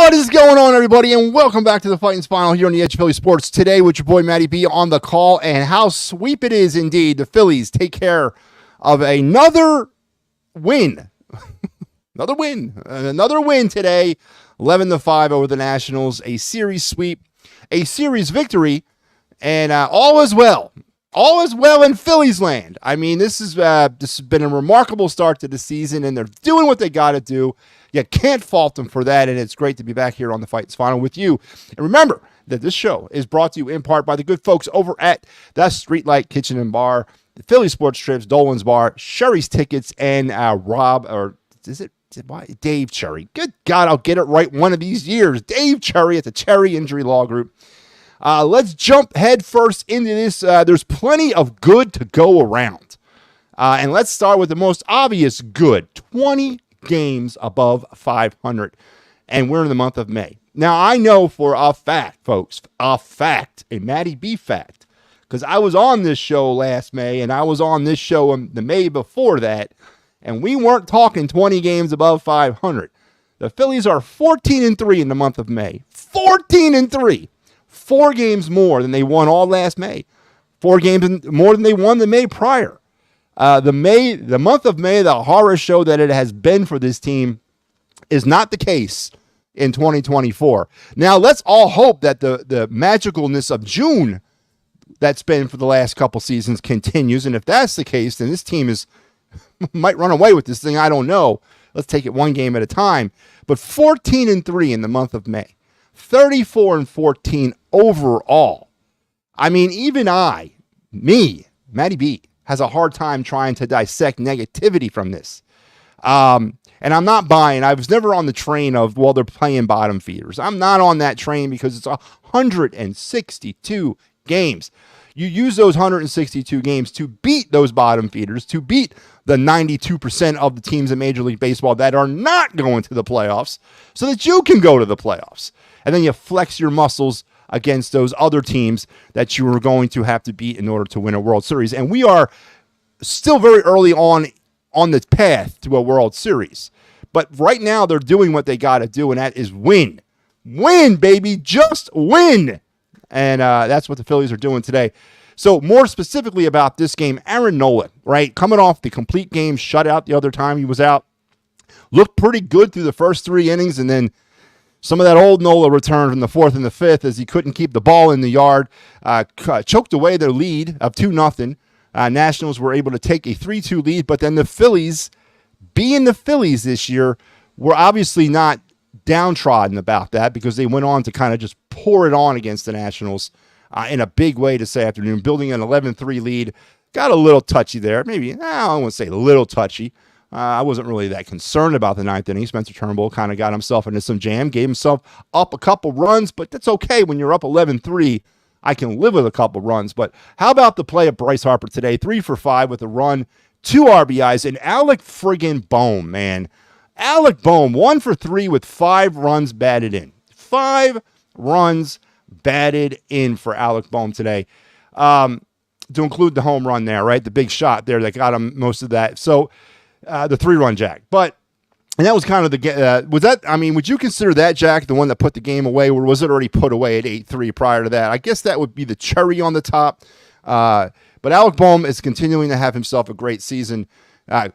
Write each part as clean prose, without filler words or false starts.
What is going on, everybody, and welcome back to the Phightins Final here on the Edge of Philly Sports. Today with your boy Matty B on the call, and how sweep it is indeed. The Phillies take care of another win. Another win today, 11-5 over the Nationals. A series sweep, a series victory, and all is well. All is well in Phillies land. I mean, this has been a remarkable start to the season, and they're doing what they got to do. You can't fault them for that, and it's great to be back here on the Phightins Final with you. And remember that this show is brought to you in part by the good folks over at the Streetlight Kitchen and Bar, the Philly Sports Trips, Dolan's Bar, Sherry's Tickets, and Dave Cherry. Good God, I'll get it right one of these years. Dave Cherry at the Cherry Injury Law Group. Let's jump head first into this. There's plenty of good to go around. And let's start with the most obvious good. 20 games above 500. And we're in the month of May. Now, I know for a fact, folks, a Matty B fact, because I was on this show last May, and I was on this show in the May before that, and we weren't talking 20 games above 500. The Phillies are 14-3 in the month of May. 14-3. 4 games more than they won all last May. 4 games more than they won the May prior. The month of May, the horror show that it has been for this team is not the case in 2024. Now, let's all hope that the magicalness of June that's been for the last couple seasons continues. And if that's the case, then this team might run away with this thing. I don't know. Let's take it one game at a time. But 14-3 in the month of May. 34-14 overall. I mean, even Matty B, has a hard time trying to dissect negativity from this. And I'm not buying. I was never on the train of, well, they're playing bottom feeders. I'm not on that train because it's 162 games. You use those 162 games to beat those bottom feeders, to beat the 92% of the teams in Major League Baseball that are not going to the playoffs so that you can go to the playoffs. And then you flex your muscles against those other teams that you are going to have to beat in order to win a World Series. And we are still very early on the path to a World Series. But right now they're doing what they got to do, and that is win. Win, baby. Just win. And that's what the Phillies are doing today. So more specifically about this game, Aaron Nola, right, coming off the complete game shutout the other time he was out, looked pretty good through the first 3 innings, and then some of that old Nola returned in the 4th and the 5th as he couldn't keep the ball in the yard, choked away their lead of 2-0. Nationals were able to take a 3-2 lead, but then the Phillies, being the Phillies this year, were obviously not downtrodden about that because they went on to kind of just pour it on against the Nationals in a big way this afternoon, building an 11-3 lead. Got a little touchy there. Maybe, I wouldn't say a little touchy. I wasn't really that concerned about the 9th inning. Spencer Turnbull kind of got himself into some jam, gave himself up a couple runs, but that's okay. When you're up 11-3, I can live with a couple runs. But how about the play of Bryce Harper today? 3 for 5 with a run, 2 RBIs, and Alec friggin' Bohm, man. Alec Bohm, 1 for 3 with 5 runs batted in. 5 runs batted in for Alec Bohm today. To include the home run there, right? The big shot there that got him most of that. So, the 3-run jack. And that was kind of would you consider that jack the one that put the game away, or was it already put away at 8-3 prior to that? I guess that would be the cherry on the top. But Alec Bohm is continuing to have himself a great season,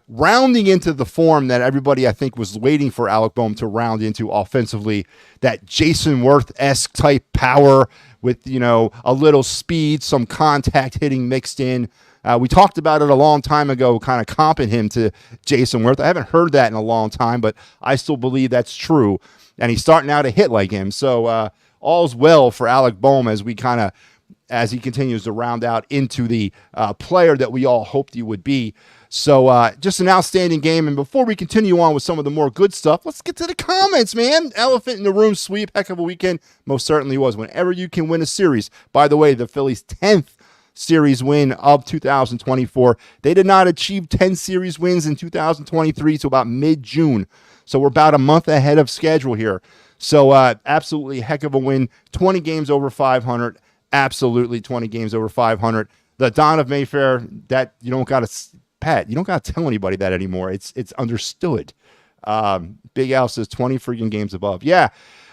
rounding into the form that everybody, I think, was waiting for Alec Bohm to round into offensively, that Jason Worth-esque type power with, a little speed, some contact hitting mixed in. We talked about it a long time ago, kind of comping him to Jason Worth. I haven't heard that in a long time, but I still believe that's true. And he's starting out to hit like him. So all's well for Alec Bohm as he continues to round out into the player that we all hoped he would be. So just an outstanding game. And before we continue on with some of the more good stuff, let's get to the comments, man. Elephant in the room sweep. Heck of a weekend. Most certainly was. Whenever you can win a series. By the way, the Phillies' 10th series win of 2024. They did not achieve 10 series wins in 2023 to about mid-June. So we're about a month ahead of schedule here. So absolutely heck of a win. 20 games over 500. Absolutely 20 games over 500. The Dawn of Mayfair, that you don't got to, Pat, you don't got to tell anybody that anymore. It's understood. Big Al says 20 freaking games above. Yeah.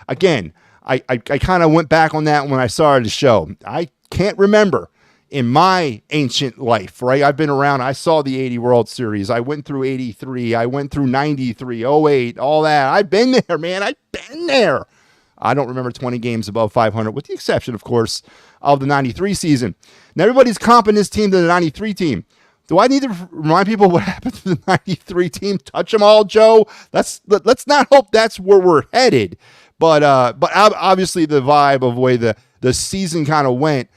again, I kind of went back on that when I started the show. I can't remember in my ancient life, right? I've been around. I saw the 80 World Series. I went through 83. I went through 93, '08, all that. I've been there, man. I've been there. I don't remember 20 games above 500, with the exception, of course, of the 93 season. Now, everybody's comping this team to the 93 team. Do I need to remind people what happened to the 93 team? Touch them all, Joe. Let's not hope that's where we're headed. But obviously the vibe of the way the season kind of went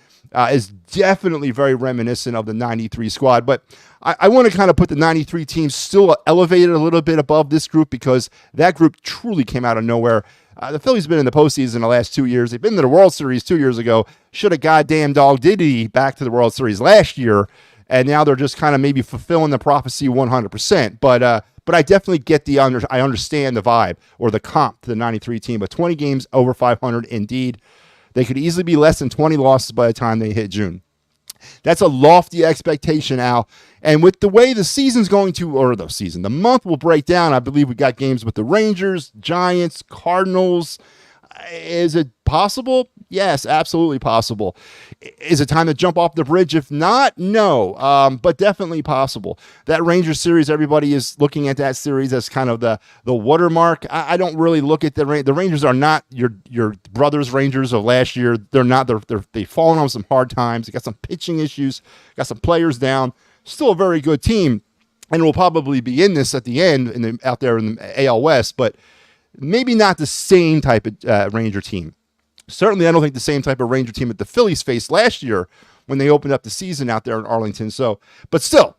is definitely very reminiscent of the 93 squad. But I want to kind of put the 93 team still elevated a little bit above this group, because that group truly came out of nowhere. The Phillies have been in the postseason the last 2 years. They've been to the World Series 2 years ago. Should have goddamn dog Diddy back to the World Series last year. And now they're just kind of maybe fulfilling the prophecy 100%. But I definitely get I understand the vibe or the comp to the 93 team. But 20 games over 500, indeed. They could easily be less than 20 losses by the time they hit June. That's a lofty expectation, Al. And with the way the month will break down, I believe we got games with the Rangers, Giants, Cardinals. Is it possible? Yes, absolutely possible. Is it time to jump off the bridge? If not, no, but definitely possible. That Rangers series, everybody is looking at that series as kind of the watermark. I don't really look at the Rangers are not your brothers Rangers of last year. They're not. They've fallen on some hard times. They got some pitching issues. Got some players down. Still a very good team, and will probably be in this at the end out there in the AL West, but maybe not the same type of Ranger team. Certainly, I don't think the same type of Ranger team that the Phillies faced last year when they opened up the season out there in Arlington. So, but still,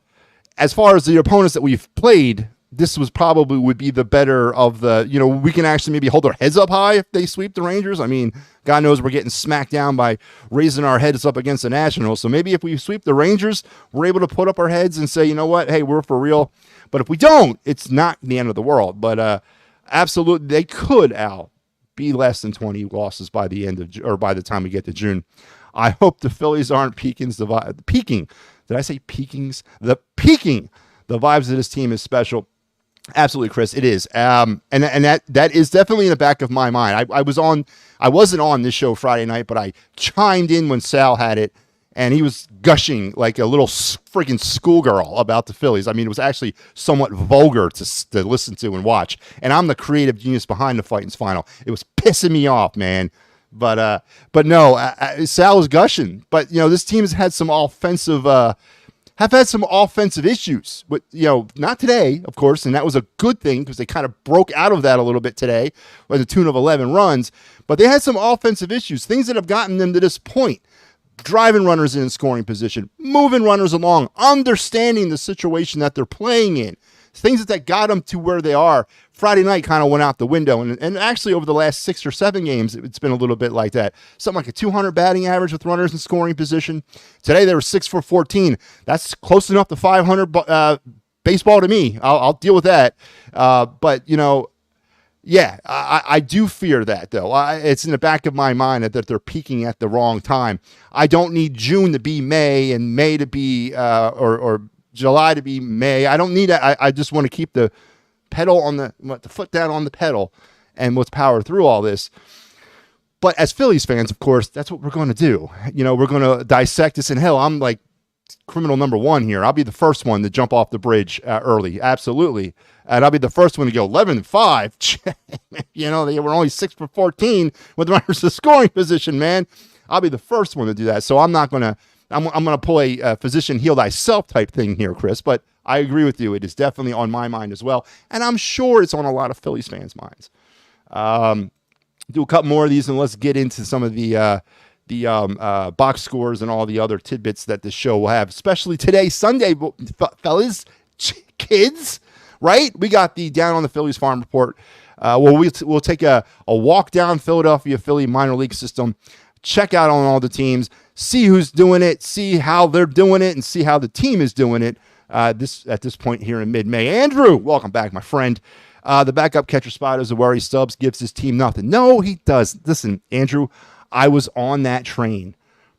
as far as the opponents that we've played, this would be the better of the, we can actually maybe hold our heads up high if they sweep the Rangers. I mean, God knows we're getting smacked down by raising our heads up against the Nationals. So maybe if we sweep the Rangers, we're able to put up our heads and say, you know what, hey, we're for real. But if we don't, it's not the end of the world. But absolutely, they could, Al, be less than 20 losses by the time we get to June. I hope the Phillies aren't peaking. Did I say peakings? Peaking. The vibes of this team is special. Absolutely, Chris. It is. And that is definitely in the back of my mind. I wasn't on this show Friday night, but I chimed in when Sal had it, and he was gushing like a little freaking schoolgirl about the Phillies. I mean, it was actually somewhat vulgar to listen to and watch. And I'm the creative genius behind the Phightins final. It was pissing me off, man. But no, Sal was gushing. But this team has had some offensive issues. But not today, of course, and that was a good thing because they kind of broke out of that a little bit today, with a tune of 11 runs. But they had some offensive issues, things that have gotten them to this point. Driving runners in scoring position, moving runners along, understanding the situation that they're playing in, things that got them to where they are. Friday night kind of went out the window, and actually over the last 6 or 7 games, it's been a little bit like that. Something like a 200 batting average with runners in scoring position. Today they were 6 for 14. That's close enough to 500 baseball to me. I'll deal with that. But yeah, I do fear that, though. It's in the back of my mind that they're peaking at the wrong time. I don't need June to be May and May to be or July to be May. I don't need that. I just want to keep the foot down on the pedal, and let's power through all this. But as Phillies fans, of course, that's what we're going to do. We're going to dissect this. And hell, I'm like criminal number one here. I'll be the first one to jump off the bridge early. Absolutely. And I'll be the first one to go 11-5. They were only 6 for 14 with runners in scoring position, man. I'll be the first one to do that. So I'm not going to, I'm going to pull a physician heal thyself type thing here, Chris. But I agree with you. It is definitely on my mind as well. And I'm sure it's on a lot of Phillies fans' minds. Do a couple more of these and let's get into some of the box scores and all the other tidbits that the show will have, especially today, Sunday, fellas, kids, right? We got the Down on the Phillies Farm Report. We'll take a walk down Philadelphia Philly minor league system, check out on all the teams, see who's doing it, see how they're doing it, and see how the team is doing it at this point here in mid-May. Andrew, welcome back, my friend. The backup catcher spot is a worry. Stubbs gives his team nothing. No, he does. Listen, Andrew, I was on that train,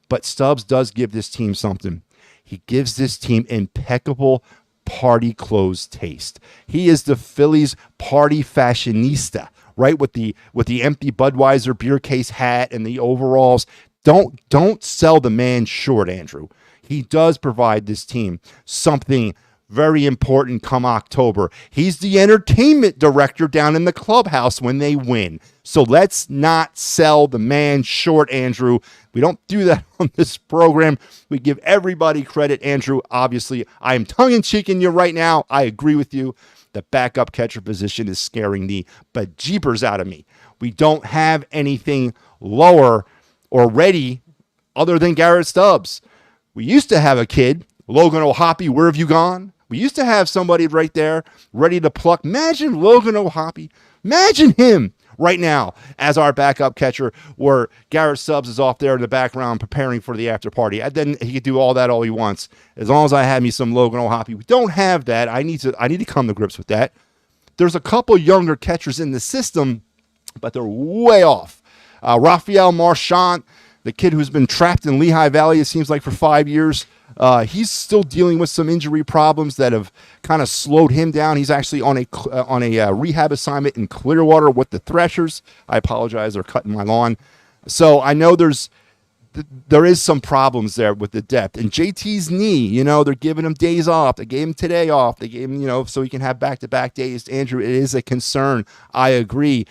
but Stubbs does give this team something. He gives this team impeccable party clothes taste. He is the Phillies party fashionista, right? With the empty Budweiser beer case hat and the overalls. Don't sell the man short, Andrew. He does provide this team something very important come October. He's the entertainment director down in the clubhouse when they win. So let's not sell the man short, Andrew. We don't do that on this program. We give everybody credit, Andrew. Obviously, I am tongue-in-cheeking you right now. I agree with you. The backup catcher position is scaring the bejeepers out of me. We don't have anything lower or ready other than Garrett Stubbs. We used to have a kid, Logan O'Hoppe, where have you gone? We used to have somebody right there ready to pluck. Imagine Logan O'Hoppe. Imagine him right now as our backup catcher, where Garrett Stubbs is off there in the background preparing for the after party. And then he could do all that all he wants, as long as I have me some Logan O'Hoppe. We don't have that. I need to come to grips with that. There's a couple younger catchers in the system, but they're way off. Rafael Marchand, the kid who's been trapped in Lehigh Valley, it seems like, for 5 years. He's still dealing with some injury problems that have kind of slowed him down. He's actually on a rehab assignment in Clearwater with the Threshers. I apologize, they're cutting my lawn. So I know there is some problems there with the depth. And JT's knee, they're giving him days off. They gave him today off. They gave him, so he can have back-to-back days. Andrew, it is a concern. I agree.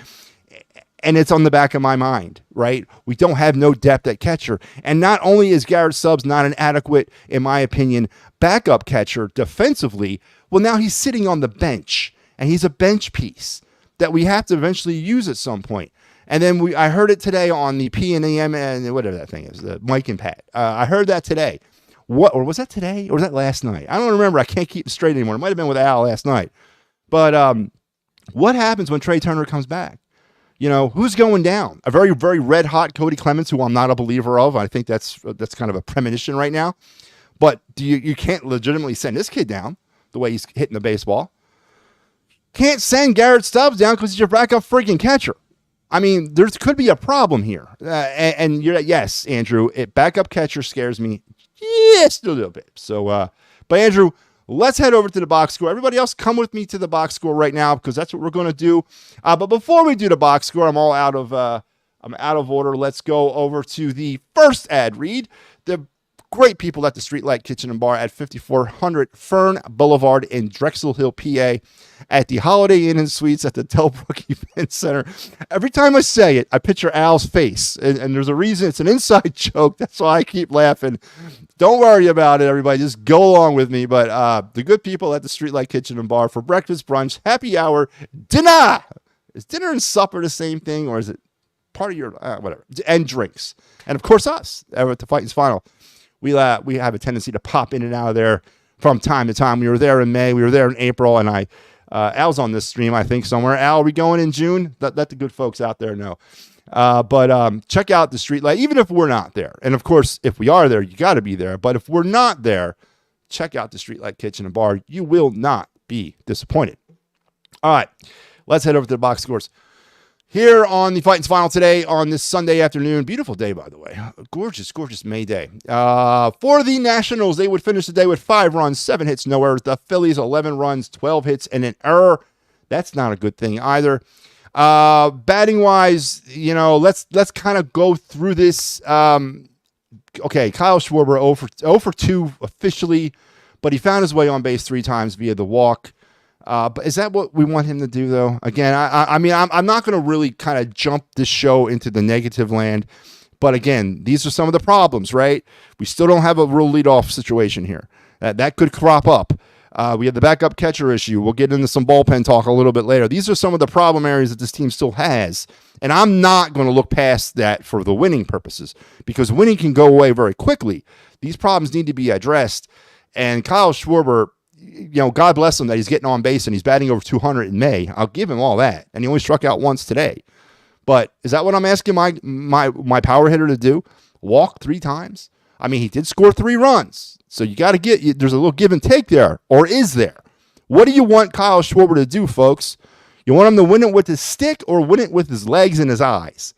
And it's on the back of my mind, right? We don't have no depth at catcher. And not only is Garrett Stubbs not an adequate, in my opinion, backup catcher defensively, well, now he's sitting on the bench, and he's a bench piece that we have to eventually use at some point. And then I heard it today on the P&M and whatever that thing is, the Mike and Pat. I heard that today. Or was that today? Or was that last night? I don't remember. I can't keep it straight anymore. It might have been with Al last night. But what happens when Trey Turner comes back? Who's going down? A very, very red-hot Cody Clemens, who I'm not a believer of. I think that's kind of a premonition right now. But you can't legitimately send this kid down the way he's hitting the baseball. Can't send Garrett Stubbs down because he's your backup freaking catcher. I mean, there could be a problem here. And yes, Andrew, backup catcher scares me just a little bit. So, but Andrew, let's head over to the box score. Everybody else, come with me to the box score right now, because that's what we're going to do. But before we do the box score, I'm out of order. Let's go over to the first ad read. The great people at the Streetlight Kitchen and Bar at 5400 Fern Boulevard in Drexel Hill, PA, at the Holiday Inn and Suites at the Delbrook Event Center. Every time I say it, I picture Al's face, and there's a reason. It's an inside joke. That's why I keep laughing. Don't worry about it, everybody. Just go along with me. But the good people at the Streetlight Kitchen and Bar for breakfast, brunch, happy hour, dinner. Is dinner and supper the same thing, or is it part of your whatever? And drinks, and of course us at the Phightins Final. We have a tendency to pop in and out of there from time to time. We were there in May. We were there in April, and Al's on this stream, I think, somewhere. Al, are we going in June? Let the good folks out there know. But check out the Streetlight, even if we're not there. And, of course, if we are there, you got to be there. But if we're not there, check out the Streetlight Kitchen and Bar. You will not be disappointed. All right, let's head over to the box scores. Here on the Phightins Final today on this Sunday afternoon. Beautiful day, by the way. Gorgeous, gorgeous May day. For the Nationals, they would finish the day with 5 runs, 7 hits, no errors. The Phillies, 11 runs, 12 hits, and an error. That's not a good thing either. Batting wise, let's kind of go through this. Okay, Kyle Schwarber 0 for 2 officially, but he found his way on base 3 times via the walk. But is that what we want him to do, though? Again, I'm not going to really kind of jump this show into the negative land. But again, these are some of the problems, right? We still don't have a real leadoff situation here. That could crop up. We have the backup catcher issue. We'll get into some bullpen talk a little bit later. These are some of the problem areas that this team still has. And I'm not going to look past that for the winning purposes, because winning can go away very quickly. These problems need to be addressed. And Kyle Schwarber, God bless him that he's getting on base and he's batting over 200 in May. I'll give him all that. And he only struck out once today. But is that what I'm asking my power hitter to do? Walk 3 times? I mean, he did score 3 runs. So you got to there's a little give and take there. Or is there? What do you want Kyle Schwarber to do, folks? You want him to win it with his stick or win it with his legs and his eyes?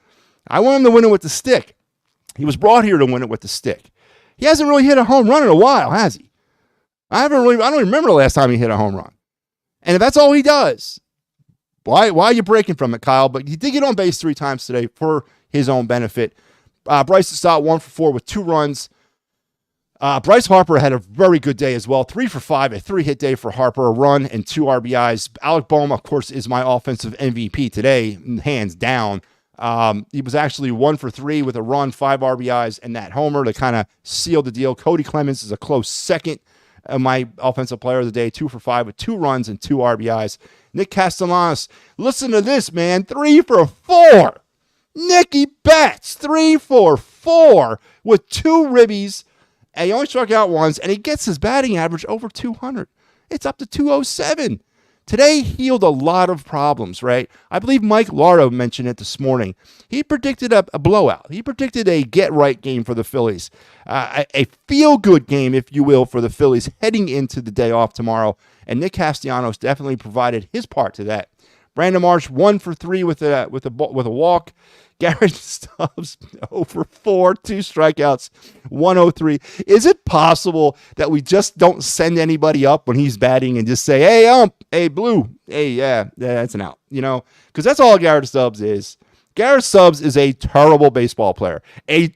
I want him to win it with the stick. He was brought here to win it with the stick. He hasn't really hit a home run in a while, has he? I don't remember the last time he hit a home run. And if that's all he does, Why are you breaking from it, Kyle? But he did get on base 3 times today for his own benefit. Bryson Stott 1 for 4 with 2 runs. Bryce Harper had a very good day as well. 3 for 5, a 3-hit day for Harper, a run and 2 RBIs. Alec Bohm, of course, is my offensive MVP today, hands down. He was actually 1 for 3 with a run, 5 RBIs, and that homer to kind of seal the deal. Cody Clemens is a close second. My offensive player of the day, 2 for 5 with 2 runs and 2 RBIs. Nick Castellanos, listen to this, man, 3 for 4. Nicky Betts, 3 for 4 with 2 ribbies. And he only struck out once, and he gets his batting average over 200. It's up to 207. Today healed a lot of problems, right? I believe Mike Lardo mentioned it this morning. He predicted a blowout. He predicted a get-right game for the Phillies, a feel-good game, if you will, for the Phillies heading into the day off tomorrow. And Nick Castellanos definitely provided his part to that. Brandon Marsh 1 for 3 with a walk. Garrett Stubbs 0 for 4, 2 strikeouts, 103. Is it possible that we just don't send anybody up when he's batting and just say, hey, Blue, hey, yeah, that's an out, because that's all Garrett Stubbs is. Garrett Stubbs is a terrible baseball player, who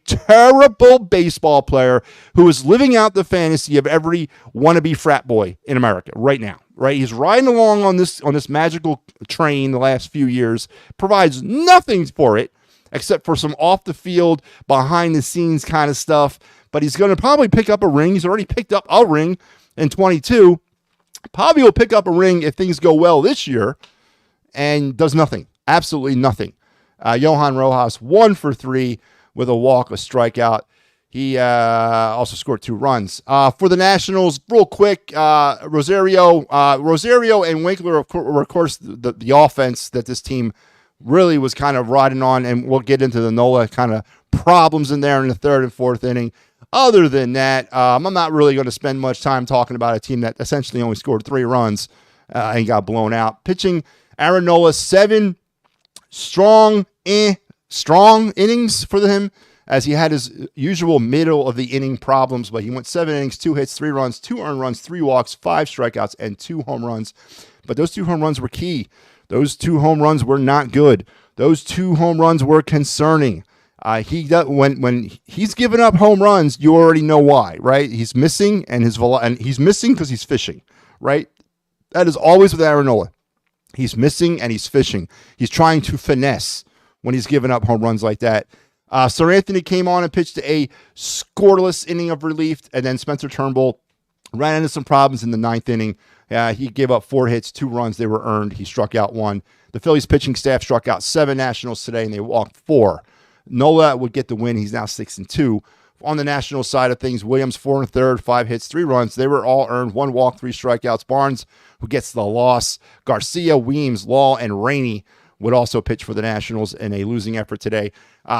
is living out the fantasy of every wannabe frat boy in America right now. Right, he's riding along on this magical train the last few years, provides nothing for it except for some off the field, behind the scenes kind of stuff. But he's going to probably pick up a ring. He's already picked up a ring in 22. Probably will pick up a ring if things go well this year, and does nothing, absolutely nothing. Johan Rojas 1 for 3 with a walk, a strikeout. He also scored 2 runs. For the Nationals, real quick, Rosario and Winkler were, of course, the offense that this team really was kind of riding on, and we'll get into the Nola kind of problems in there in the 3rd and 4th inning. Other than that, I'm not really going to spend much time talking about a team that essentially only scored 3 runs and got blown out. Pitching, Aaron Nola, 7 strong innings for him, as he had his usual middle of the inning problems, but he went 7 innings, 2 hits, 3 runs, 2 earned runs, 3 walks, 5 strikeouts, and 2 home runs. But those 2 home runs were key. Those 2 home runs were not good. Those 2 home runs were concerning. When he's giving up home runs, you already know why, right? He's missing, and he's missing because he's fishing, right? That is always with Aaron Nola. He's missing and he's fishing. He's trying to finesse when he's giving up home runs like that. Sir Anthony came on and pitched a scoreless inning of relief, and then Spencer Turnbull ran into some problems in the 9th inning. He gave up 4 hits, 2 runs. They were earned. He struck out 1. The Phillies pitching staff struck out 7 Nationals today, and they walked 4. Nola would get the win. He's now 6-2. On the Nationals side of things, Williams 4 1/3, 5 hits, 3 runs. They were all earned. 1 walk, 3 strikeouts. Barnes, who gets the loss. Garcia, Weems, Law, and Rainey would also pitch for the Nationals in a losing effort today.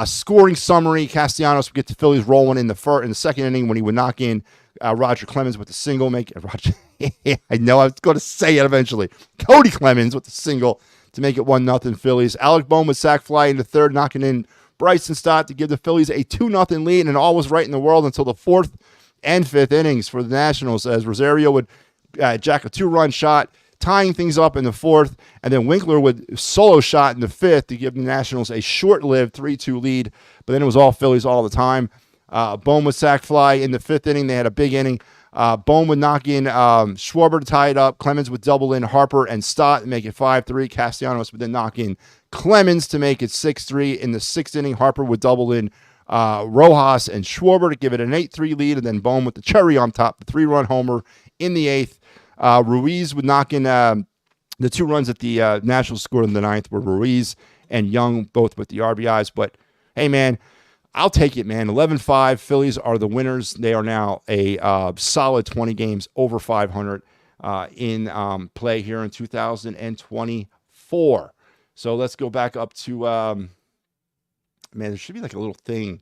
Scoring summary, Castellanos would get the Phillies rolling in the 2nd inning when he would knock in Roger Clemens with the single. I know I was going to say it eventually. Cody Clemens with the single to make it 1-0 Phillies. Alec Bohm with sac fly in the 3rd, knocking in Bryson Stott to give the Phillies a 2-0 lead, and all was right in the world until the 4th and 5th innings for the Nationals, as Rosario would jack a 2-run shot, tying things up in the 4th, and then Winkler would solo shot in the 5th to give the Nationals a short-lived 3-2 lead, but then it was all Phillies all the time. Bohm with sac fly in the 5th inning. They had a big inning. Bohm would knock in Schwarber to tie it up. Clemens would double in Harper and Stott and make it 5-3. Castellanos would then knock in Clemens to make it 6-3. In the 6th inning, Harper would double in Rojas and Schwarber to give it an 8-3 lead, and then Bohm with the cherry on top, the 3-run homer in the 8th. Ruiz would knock in the 2 runs that the Nationals scored in the 9th were Ruiz and Young, both with the RBIs. But, hey, man, I'll take it, man. 11-5, Phillies are the winners. They are now a solid 20 games over 500 in play here in 2024. So let's go back up to, man, there should be like a little thing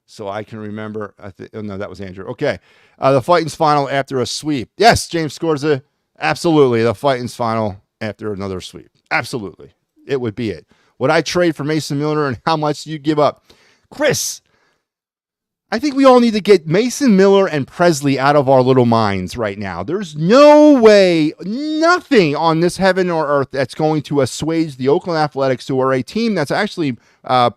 so I can remember. Oh, no, that was Andrew. Okay. The Phightins final after a sweep. Yes, James Scorza. Absolutely. The Phightins final after another sweep. Absolutely. It would be it. Would I trade for Mason Milner, and how much do you give up? Chris, I think we all need to get Mason Miller and Presley out of our little minds right now. There's no way, nothing on this heaven or earth that's going to assuage the Oakland Athletics, who are a team that's actually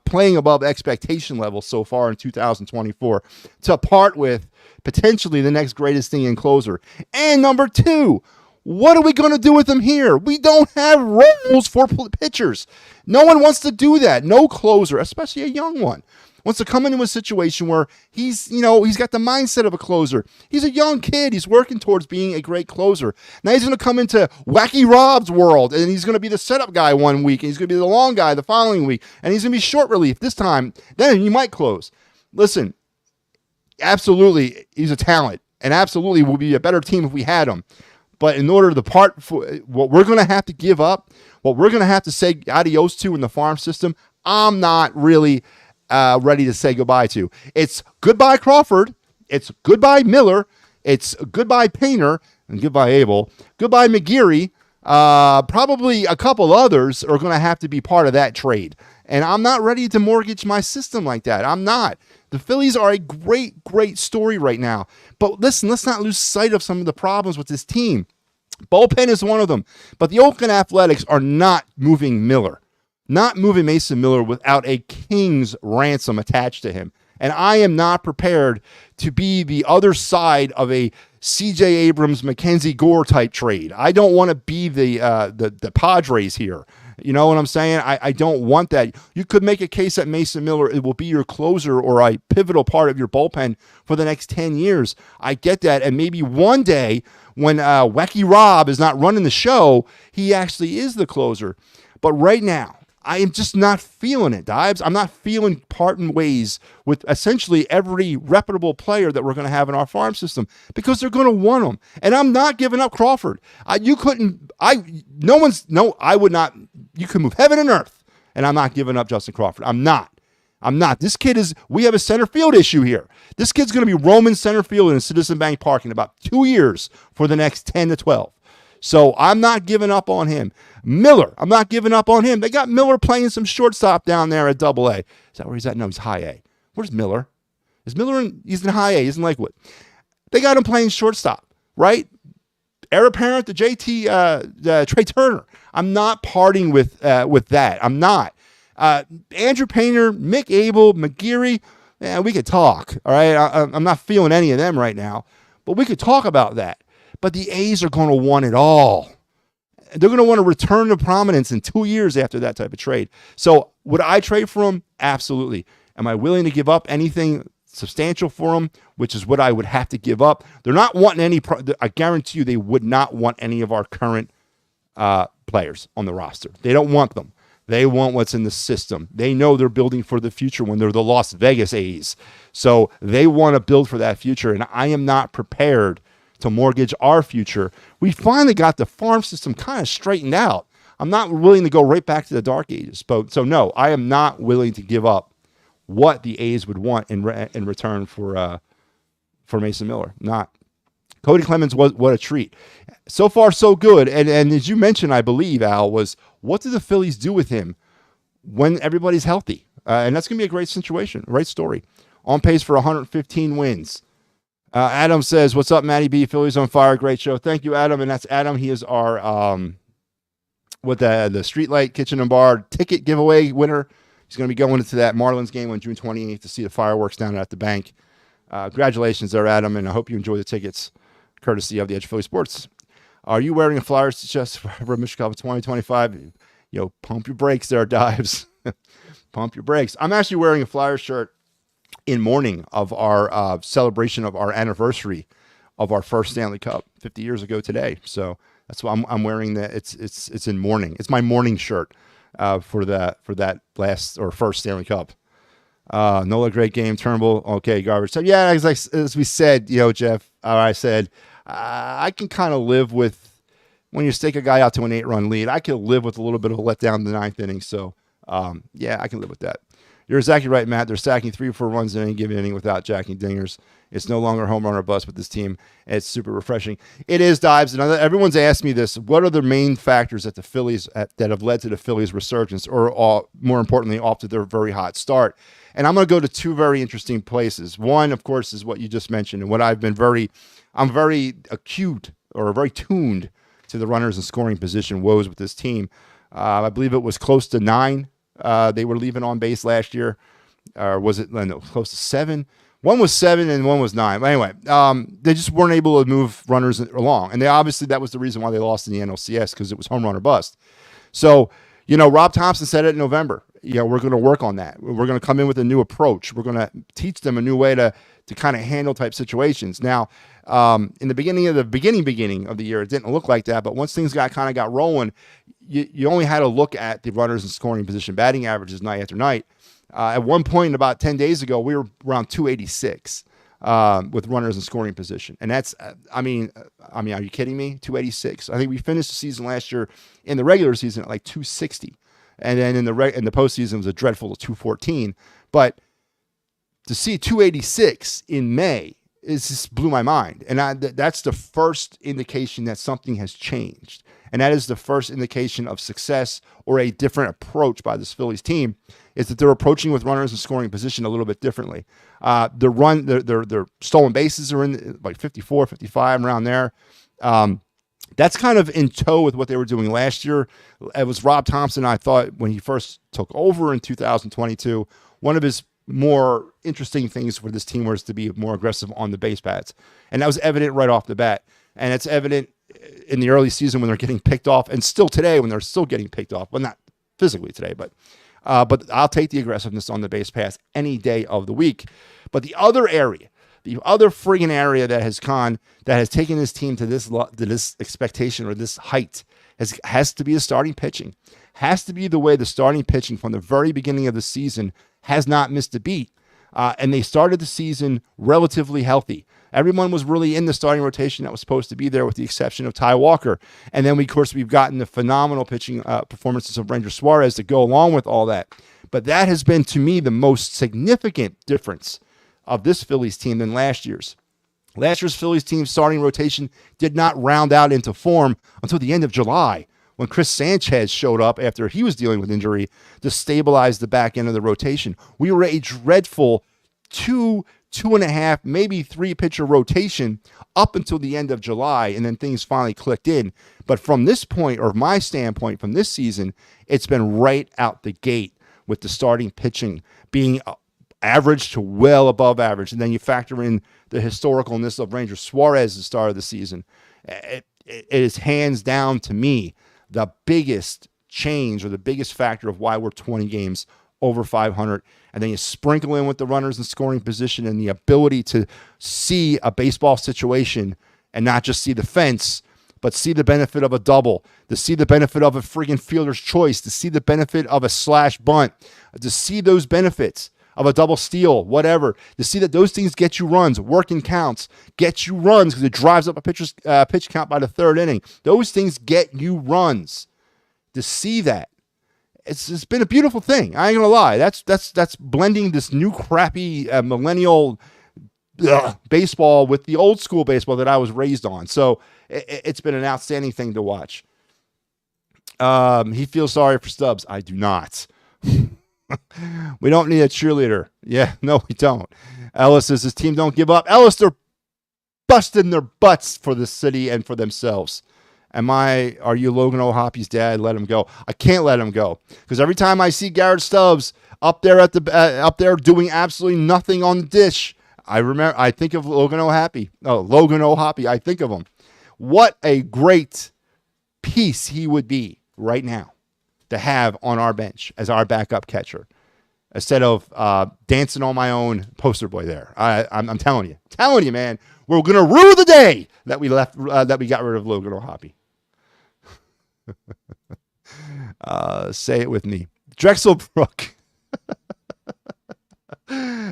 playing above expectation level so far in 2024, to part with potentially the next greatest thing in closer. And number two, what are we going to do with them here? We don't have roles for pitchers. No one wants to do that. No closer, especially a young one, wants to come into a situation where he's got the mindset of a closer. He's a young kid. He's working towards being a great closer. Now he's going to come into Wacky Rob's world, and he's going to be the setup guy one week, and he's going to be the long guy the following week, and he's going to be short relief this time. Then he might close. Listen, absolutely, he's a talent, and absolutely will be a better team if we had him. But in order to part, for what we're going to have to give up, what we're going to have to say adios to in the farm system, I'm not really ready to say goodbye to. It's goodbye Crawford. It's goodbye Miller. It's goodbye Painter and goodbye Abel. Goodbye McGeary. Probably a couple others are going to have to be part of that trade. And I'm not ready to mortgage my system like that. I'm not. The Phillies are a great, great story right now. But listen, let's not lose sight of some of the problems with this team. Bullpen is one of them. But the Oakland Athletics are not moving Miller. Not moving Mason Miller without a king's ransom attached to him. And I am not prepared to be the other side of a C.J. Abrams, Mackenzie Gore type trade. I don't want to be the Padres here. You know what I'm saying? I don't want that. You could make a case that Mason Miller it will be your closer or a pivotal part of your bullpen for the next 10 years. I get that. And maybe one day when Wacky Rob is not running the show, he actually is the closer. But right now, I am just not feeling it, Dives. I'm not feeling parting ways with essentially every reputable player that we're going to have in our farm system because they're going to want them. And I'm not giving up Crawford. I would not. You can move heaven and earth, and I'm not giving up Justin Crawford. I'm not. This kid we have a center field issue here. This kid's going to be roaming center field in Citizen Bank Park in about 2 years for the next 10 to 12. So I'm not giving up on him. Miller, I'm not giving up on him. They got Miller playing some shortstop down there at Double A. Is that where he's at? No, he's High A. Where's Miller? Is Miller he's in High A. He's in Lakewood. They got him playing shortstop, right? Heir apparent to Trey Turner. I'm not parting with that. I'm not. Andrew Painter, Mick Abel, McGeary, we could talk, all right? I'm not feeling any of them right now, but we could talk about that. But the A's are going to want it all. They're going to want to return to prominence in 2 years after that type of trade. So would I trade for him? Absolutely. Am I willing to give up anything substantial for him, which is what I would have to give up? They're not wanting any. I guarantee you they would not want any of our current players on the roster. They don't want them. They want what's in the system. They know they're building for the future when they're the Las Vegas A's. So they want to build for that future, and I am not prepared to mortgage our future. We finally got the farm system kind of straightened out. I'm not willing to go right back to the dark ages. So no, I am not willing to give up what the A's would want in return for Mason Miller. Not. Cody Clemens, what a treat. So far, so good. And as you mentioned, I believe, Al, was what do the Phillies do with him when everybody's healthy? And that's going to be a great situation, a great story. On pace for 115 wins. Adam says, what's up, Matty B? Phillies on fire. Great show. Thank you, Adam. And that's Adam. He is our the Streetlight Kitchen and Bar ticket giveaway winner. He's going to be going into that Marlins game on June 28th to see the fireworks down at the bank. Congratulations there, Adam, and I hope you enjoy the tickets courtesy of the Edge of Philly Sports. Are you wearing a Flyers chest for Michigan Cup 2025? Pump your brakes there, Dives. Pump your brakes. I'm actually wearing a Flyers shirt in mourning of our celebration of our anniversary of our first Stanley Cup 50 years ago today. So that's why I'm wearing that. It's in mourning. It's my mourning shirt for that last or first Stanley Cup. Nola, great game. Turnbull, okay, garbage. So yeah, as we said, Jeff, I said I can kind of live with when you stake a guy out to an 8-run lead. I can live with a little bit of a letdown in the ninth inning. So yeah, I can live with that. You're exactly right, Matt. They're sacking 3 or 4 runs in any given inning without jacking dingers. It's no longer home run or bust with this team. It's super refreshing. It is, Dives. And everyone's asked me this. What are the main factors that the Phillies that have led to the Phillies' resurgence, or more importantly, off to their very hot start? And I'm going to go to 2 very interesting places. One, of course, is what you just mentioned, and what I'm very acute or very tuned to the runners in scoring position woes with this team. I believe it was close to 9. They were leaving on base last year. Or was it close to 7? One was 7 and one was 9. But anyway, they just weren't able to move runners along. And obviously that was the reason why they lost in the NLCS, because it was home run or bust. So, Rob Thompson said it in November. We're going to work on that. We're going to come in with a new approach. We're going to teach them a new way to kind of handle type situations. Now, in the beginning of the year, it didn't look like that. But once things got rolling, you only had to look at the runners in scoring position batting averages night after night. At one point, about 10 days ago, we were around 286 with runners in scoring position. And that's, are you kidding me? 286. I think we finished the season last year in the regular season at like 260. And then in the postseason, it was a dreadful 214. But to see 286 in May, it just blew my mind. And that's the first indication that something has changed. And that is the first indication of success or a different approach by this Phillies team, is that they're approaching with runners in scoring position a little bit differently. Their stolen bases are in like 54, 55, around there. That's kind of in tow with what they were doing last year. It was Rob Thompson, I thought, when he first took over in 2022, one of his more interesting things for this team was to be more aggressive on the base paths. And that was evident right off the bat. And it's evident in the early season when they're getting picked off, and still today when they're still getting picked off. Well, not physically today, but I'll take the aggressiveness on the base pass any day of the week. But the other friggin' area that has taken this team to this expectation or this height has to be the starting pitching. Has to be the way the starting pitching from the very beginning of the season has not missed a beat. And they started the season relatively healthy. Everyone was really in the starting rotation that was supposed to be there, with the exception of Ty Walker. And then, of course, we've gotten the phenomenal pitching performances of Ranger Suarez to go along with all that. But that has been, to me, the most significant difference of this Phillies team than last year's. Last year's Phillies team starting rotation did not round out into form until the end of July, when Chris Sanchez showed up after he was dealing with injury to stabilize the back end of the rotation. We were a dreadful 2.5, maybe 3 pitcher rotation up until the end of July, and then things finally clicked in. But from this point, or my standpoint from this season, it's been right out the gate with the starting pitching being average to well above average. And then you factor in the historicalness of Ranger Suarez at the start of the season. It is hands down, to me, the biggest change or the biggest factor of why we're 20 games over 500. And then you sprinkle in with the runners in scoring position and the ability to see a baseball situation and not just see the fence, but see the benefit of a double, to see the benefit of a friggin' fielder's choice, to see the benefit of a slash bunt, to see those benefits of a double steal, whatever, to see that those things get you runs, working counts, get you runs because it drives up a pitcher's pitch count by the third inning. Those things get you runs. To see that, it's been a beautiful thing. I ain't gonna lie. That's blending this new crappy millennial baseball with the old school baseball that I was raised on. So it's been an outstanding thing to watch. He feels sorry for Stubbs. I do not. We don't need a cheerleader. Yeah, no, we don't. Ellis says his team don't give up. Ellis, they're busting their butts for the city and for themselves. Are you Logan O'Hoppy's dad? Let him go. I can't let him go, because every time I see Garrett Stubbs up there up there doing absolutely nothing on the dish, I think of Logan O'Hoppy. Oh, Logan O'Hoppy. I think of him. What a great piece he would be right now to have on our bench as our backup catcher, instead of dancing on my own poster boy there. I'm telling you, man, we're gonna rue the day that we got rid of Logan O'Hoppy. Say it with me, Drexelbrook.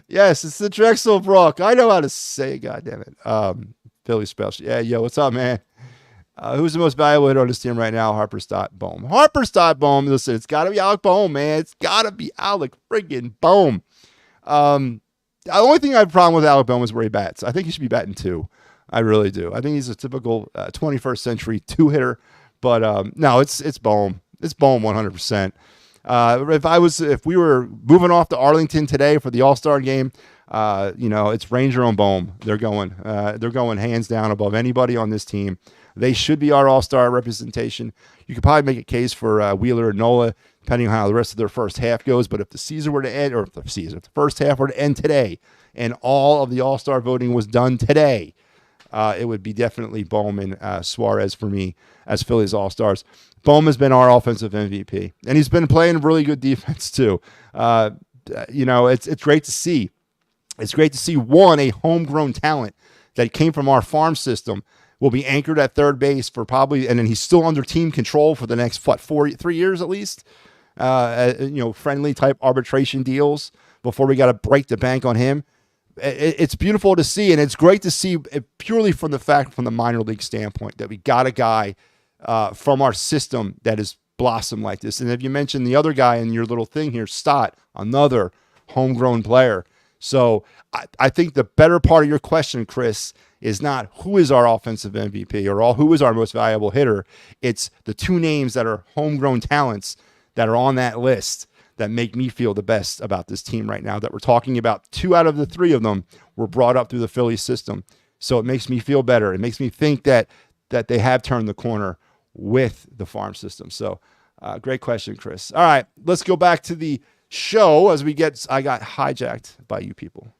Yes, it's the Drexelbrook. I know how to say it. God damn it. Philly special. Yeah, yo, what's up, man? Who's the most valuable hitter on this team right now? Harper Stott Bohm. Harper Stott Bohm. Listen, it's got to be Alec Bohm, man. It's got to be Alec friggin' Bohm. The only thing I have a problem with Alec Bohm is where he bats. I think he should be batting 2. I really do. I think he's a typical 21st century 2-hitter. But no, it's Bohm. It's Bohm 100%. If we were moving off to Arlington today for the All-Star game, it's Ranger on Bohm. They're going hands down above anybody on this team. They should be our All-Star representation. You could probably make a case for Wheeler and Nola, depending on how the rest of their first half goes. But if the season were to end, or if the first half were to end today, and all of the All-Star voting was done today, it would be definitely Bohm and Suarez for me as Phillies All-Stars. Bohm has been our offensive MVP, and he's been playing really good defense too. It's great to see. It's great to see, a homegrown talent that came from our farm system will be anchored at third base for probably, and then he's still under team control for the next, 3 years at least. Friendly type arbitration deals before we got to break the bank on him. It's beautiful to see, and it's great to see it purely from the minor league standpoint that we got a guy from our system that has blossomed like this. And if you mentioned the other guy in your little thing here, Stott, another homegrown player. So I think the better part of your question, Chris, is not who is our offensive MVP or who is our most valuable hitter. It's the 2 names that are homegrown talents that are on that list that make me feel the best about this team right now that we're talking about. 2 out of the 3 of them were brought up through the Phillies system. So it makes me feel better. It makes me think that they have turned the corner with the farm system. So great question, Chris. All right, let's go back to the show I got hijacked by you people.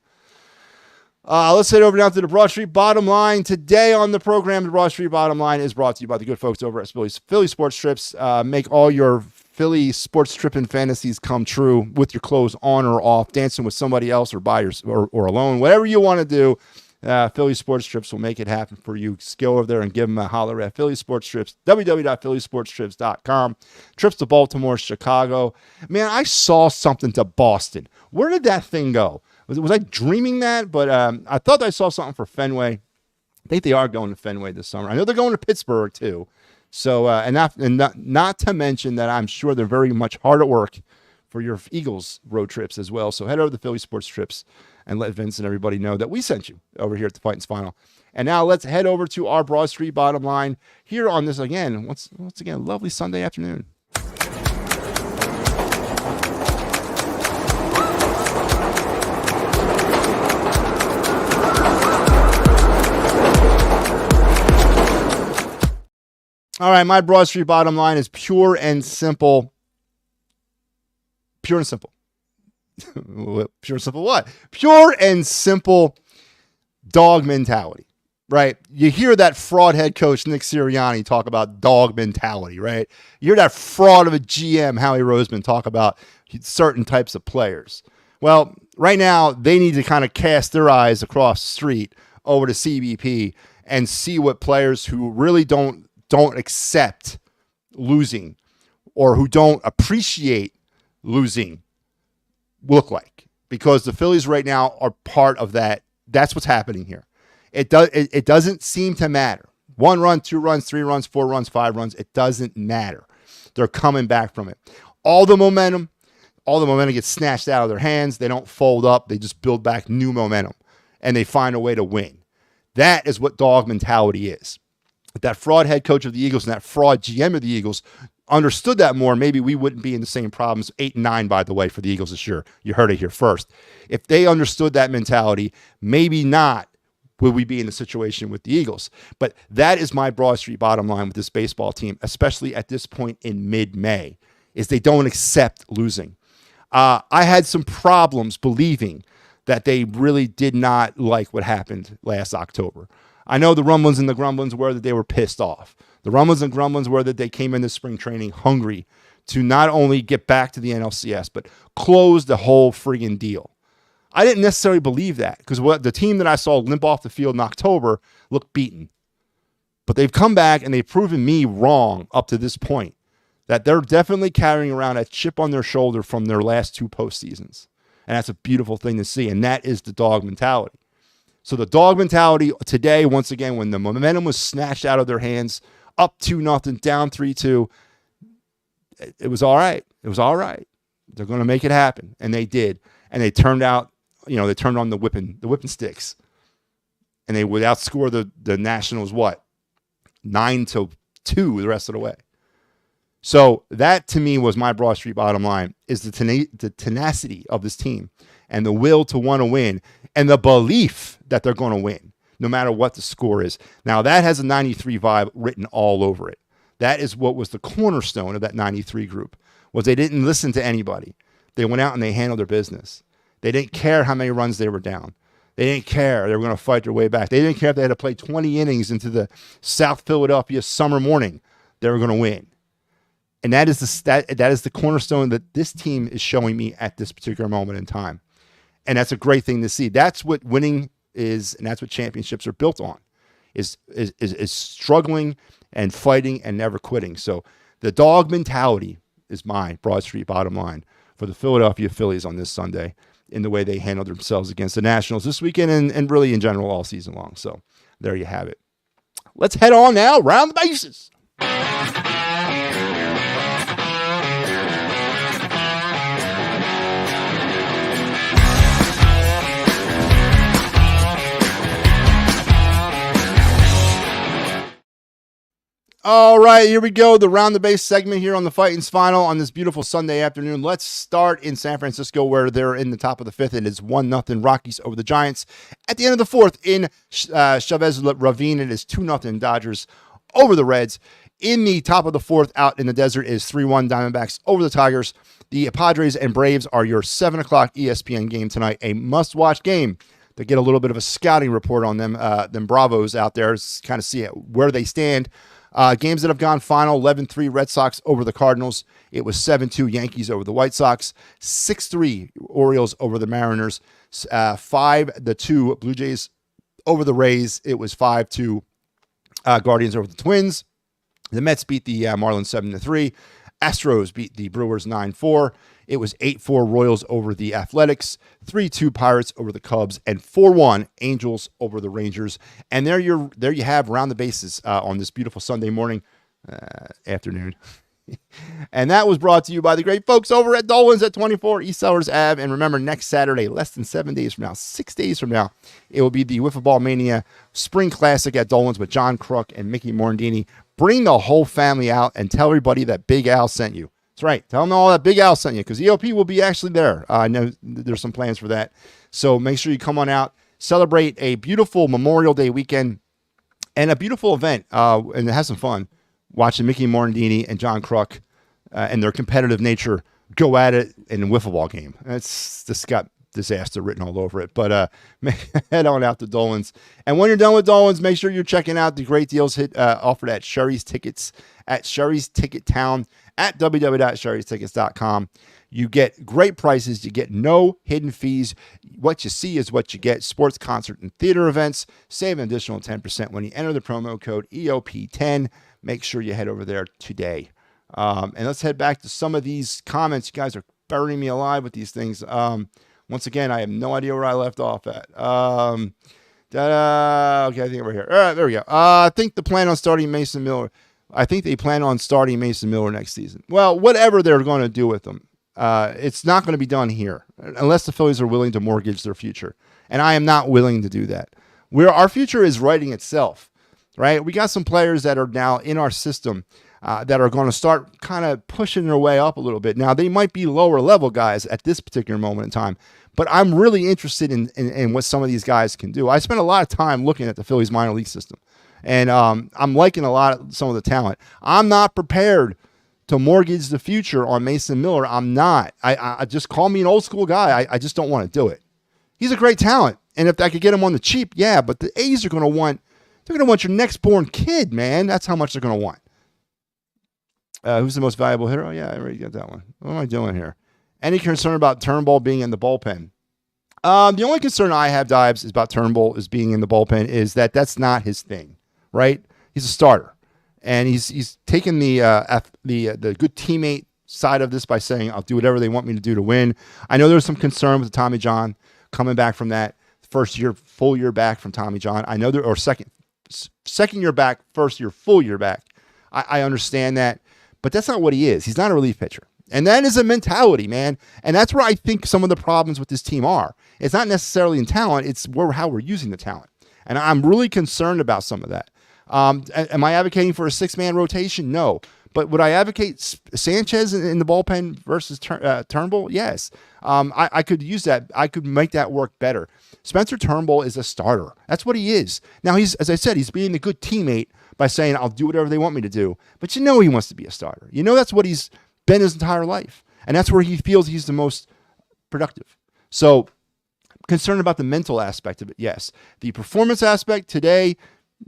Let's head over now to the Broad Street Bottom Line. Today on the program, the Broad Street Bottom Line is brought to you by the good folks over at Philly Sports Trips. Make all your Philly sports tripping fantasies come true with your clothes on or off, dancing with somebody else or by or alone, whatever you want to do. Philly Sports Trips will make it happen for you. Just go over there and give them a holler at Philly Sports Trips, www.phillysportstrips.com. Trips to Baltimore, Chicago. Man, I saw something to Boston. Where did that thing go? Was I dreaming that? But I thought I saw something for Fenway. I think they are going to Fenway this summer. I know they're going to Pittsburgh too. So not to mention that I'm sure they're very much hard at work for your Eagles road trips as well. So head over to Philly Sports Trips and let Vince and everybody know that we sent you over here at the Phightins Final. And now let's head over to our Broad Street Bottom Line here on this again. Once again, lovely Sunday afternoon. All right, my Broad Street Bottom Line is pure and simple. Pure and simple. Pure and simple what? Pure and simple dog mentality, right? You hear that fraud head coach Nick Sirianni talk about dog mentality, right? You hear that fraud of a GM Howie Roseman talk about certain types of players. Well, right now they need to kind of cast their eyes across the street over to CBP and see what players who really don't accept losing or who don't appreciate losing look like, because the Phillies right now are part of that. That's what's happening here. It doesn't seem to matter. 1 run, 2 runs, 3 runs, 4 runs, 5 runs. It doesn't matter. They're coming back from it. All the momentum gets snatched out of their hands. They don't fold up. They just build back new momentum and they find a way to win. That is what dog mentality is. If that fraud head coach of the Eagles and that fraud GM of the Eagles understood that more, maybe we wouldn't be in the same problems. 8-9, by the way, for the Eagles this year. You heard it here first. If they understood that mentality, maybe not would we be in the situation with the Eagles. But that is my Broad Street Bottom Line with this baseball team, especially at this point in mid-May, is they don't accept losing. I had some problems believing that they really did not like what happened last October. I know the rumblings and the grumblings were that they were pissed off. The rumblings and grumblings were that they came into spring training hungry to not only get back to the NLCS, but close the whole friggin' deal. I didn't necessarily believe that because the team that I saw limp off the field in October looked beaten. But they've come back and they've proven me wrong up to this point, that they're definitely carrying around a chip on their shoulder from their last 2 postseasons. And that's a beautiful thing to see. And that is the dog mentality. So the dog mentality today, once again, when the momentum was snatched out of their hands up 2-0, down 3-2. It was all right. It was all right. They're going to make it happen, and they did. And they turned out, they turned on the whipping sticks, and they would outscore the Nationals 9-2 the rest of the way. So that to me was my Broad Street bottom line: is the tenacity of this team and the will to want to win and the belief that they're going to win no matter what the score is. Now that has a 93 vibe written all over it. That is what was the cornerstone of that 93 group, was they didn't listen to anybody. They went out and they handled their business. They didn't care how many runs they were down. They didn't care. They were going to fight their way back. They didn't care if they had to play 20 innings into the South Philadelphia summer morning. They were going to win. And that is the cornerstone that this team is showing me at this particular moment in time. And that's a great thing to see. That's what winning is, and that's what championships are built on, is struggling and fighting and never quitting. So the dog mentality is my Broad Street bottom line for the Philadelphia Phillies on this Sunday in the way they handled themselves against the Nationals this weekend and really in general all season long. So there you have it. Let's head on now, round the bases. All right, here we go. The round the base segment here on the Phightins Final on this beautiful Sunday afternoon. Let's start in San Francisco, where they're in the top of the fifth. It is 1-0 Rockies over the Giants. At the end of the fourth in Chavez Ravine, it is 2-0 Dodgers over the Reds. In the top of the fourth out in the desert is 3-1 Diamondbacks over the Tigers. The Padres and Braves are your 7 o'clock ESPN game tonight, a must-watch game to get a little bit of a scouting report on them Bravos out there, kind of see where they stand. Games that have gone final: 11-3 Red Sox over the Cardinals. It was 7-2 Yankees over the White Sox. 6-3 Orioles over the Mariners. 5-2 Blue Jays over the Rays. It was 5-2 Guardians over the Twins. The Mets beat the Marlins 7-3. Astros beat the Brewers 9-4. It was 8-4 Royals over the Athletics, 3-2 Pirates over the Cubs, and 4-1 Angels over the Rangers. And there you have round the bases on this beautiful Sunday morning, afternoon. And that was brought to you by the great folks over at Dolan's at 24 East Sellers Ave. And remember, next Saturday, less than 7 days from now, 6 days from now, it will be the Wiffle Ball Mania Spring Classic at Dolan's with John Crook and Mickey Morandini. Bring the whole family out and tell everybody that Big Al sent you. That's right. Tell them all that Big Al sent you, because EOP will be actually there. I know there's some plans for that. So make sure you come on out, celebrate a beautiful Memorial Day weekend and a beautiful event, and have some fun watching Mickey Morandini and John Crook and their competitive nature go at it in a wiffle ball game. It's just got disaster written all over it. But head on out to Dolan's. And when you're done with Dolan's, make sure you're checking out the great deals offered at Sherry's Tickets at Sherry's Ticket Town at www.sherrystickets.com. You get great prices. You get no hidden fees. What you see is what you get. Sports, concert, and theater events. Save an additional 10% when you enter the promo code EOP10. Make sure you head over there today. And let's head back to some of these comments. You guys are burying me alive with these things. Once again, I have no idea where I left off at. Okay, I think we're here. All right, there we go. I think they plan on starting Mason Miller next season. Well, whatever they're going to do with them, it's not going to be done here unless the Phillies are willing to mortgage their future. And I am not willing to do that. Our future is writing itself, right? We got some players that are now in our system that are going to start kind of pushing their way up a little bit. Now, they might be lower level guys at this particular moment in time, but I'm really interested in what some of these guys can do. I spent a lot of time looking at the Phillies minor league system, and I'm liking a lot of some of the talent. I'm not prepared to mortgage the future on Mason Miller. I'm not. I just call me an old school guy. I just don't want to do it. He's a great talent, and if I could get him on the cheap, yeah, but the A's are going to want, they're going to want your next born kid, man. That's how much they're going to want. Who's the most valuable hitter? Oh, yeah, I already got that one. What am I doing here? Any concern about Turnbull being in the bullpen? The only concern I have, Dives, is about Turnbull is being in the bullpen is that's not his thing, right? He's a starter, and he's taken the good teammate side of this by saying, I'll do whatever they want me to do to win. I know there's some concern with Tommy John coming back from that full year back from Tommy John. I know second year back, first year, full year back. I understand that, but that's not what he is. He's not a relief pitcher. And that is a mentality, man. And that's where I think some of the problems with this team are. It's not necessarily in talent. It's how we're using the talent. And I'm really concerned about some of that. Am I advocating for a 6-man rotation? No. But would I advocate Sanchez in the bullpen versus Turnbull? Yes. I could use that. I could make that work better. Spencer Turnbull is a starter. That's what he is. Now, as I said, he's being a good teammate by saying, I'll do whatever they want me to do. But he wants to be a starter. That's what he's been his entire life. And that's where he feels he's the most productive. So, concerned about the mental aspect of it, yes. The performance aspect today,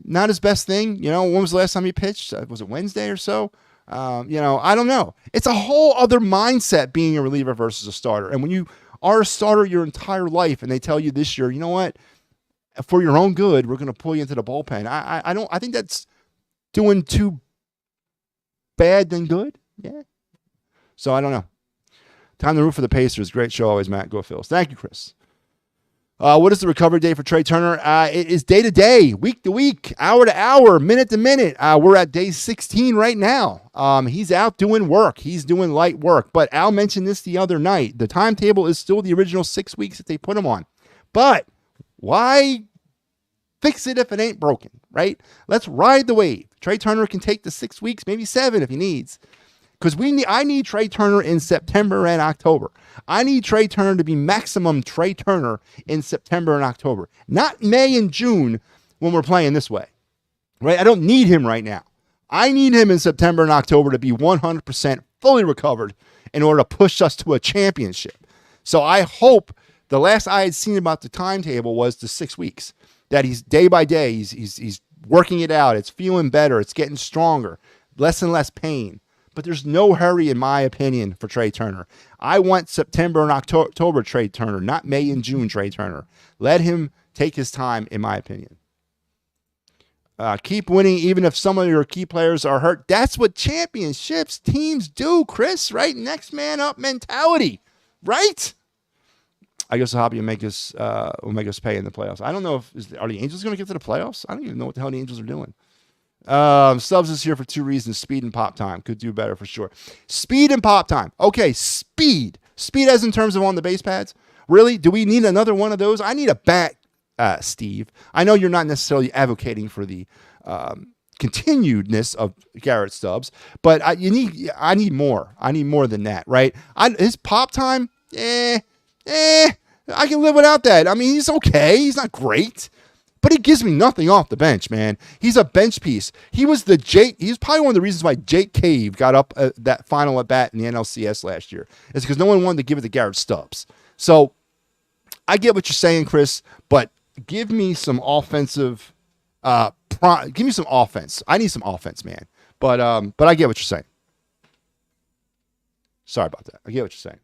not his best thing. When was the last time he pitched? Was it Wednesday or so? I don't know. It's a whole other mindset being a reliever versus a starter. And when you are a starter your entire life and they tell you this year, you know what? For your own good, we're going to pull you into the bullpen. I think that's doing too bad than good. Yeah. So I don't know. Time to root for the Pacers. Great show always, Matt. Go Phils. Thank you, Chris. What is the recovery day for Trey Turner? It is day to day, week to week, hour to hour, minute to minute. We're at day 16 right now. He's out doing work. He's doing light work. But Al mentioned this the other night. The timetable is still the original 6 weeks that they put him on. But why fix it if it ain't broken, right? Let's ride the wave. Trey Turner can take the 6 weeks, maybe 7 if he needs. Because I need Trey Turner in September and October. I need Trey Turner to be maximum Trey Turner in September and October. Not May and June when we're playing this way. Right? I don't need him right now. I need him in September and October to be 100% fully recovered in order to push us to a championship. So I hope the last I had seen about the timetable was the 6 weeks. That he's day by day, he's working it out. It's feeling better. It's getting stronger. Less and less pain. But there's no hurry, in my opinion, for Trey Turner. I want September and October Trey Turner, not May and June Trey Turner. Let him take his time, in my opinion. Keep winning even if some of your key players are hurt. That's what championships teams do, Chris, right? Next man up mentality, right? I guess the hobby will make us pay in the playoffs. I don't know are the Angels going to get to the playoffs? I don't even know what the hell the Angels are doing. Stubbs is here for 2 reasons. Speed and pop time. Could do better for sure. Speed and pop time. Okay, speed. Speed as in terms of on the base pads. Really? Do we need another one of those? I need a bat, Steve. I know you're not necessarily advocating for the continuedness of Garrett Stubbs, but I need more. I need more than that, right? His pop time, I can live without that. I mean, he's okay. He's not great. But he gives me nothing off the bench, man. He's a bench piece. He's probably one of the reasons why Jake Cave got up that final at bat in the NLCS last year. It's because no one wanted to give it to Garrett Stubbs. So I get what you're saying, Chris, but give me some offensive. Give me some offense. I need some offense, man. But I get what you're saying. Sorry about that. I get what you're saying.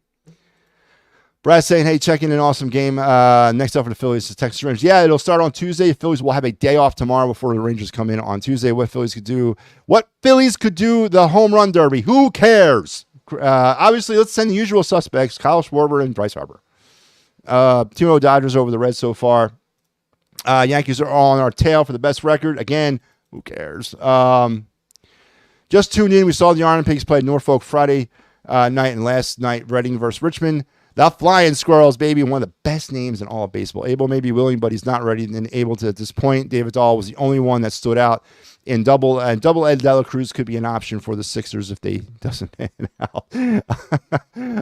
Brad saying, hey, checking an awesome game. Next up for the Phillies is Texas Rangers. Yeah, it'll start on Tuesday. Phillies will have a day off tomorrow before the Rangers come in on Tuesday. What Phillies could do, the home run derby. Who cares? Obviously, let's send the usual suspects, Kyle Schwarber and Bryce Harper. 2-0 Dodgers over the Reds so far. Yankees are all on our tail for the best record. Again, who cares? Just tuned in. We saw the Iron Pigs play Norfolk Friday night, and last night, Reading versus Richmond. The Flying Squirrels, baby, one of the best names in all of baseball. Abel may be willing, but he's not ready and able to at this point. David Dahl was the only one that stood out in double. And double Ed Dela Cruz could be an option for the Sixers if they doesn't pan out.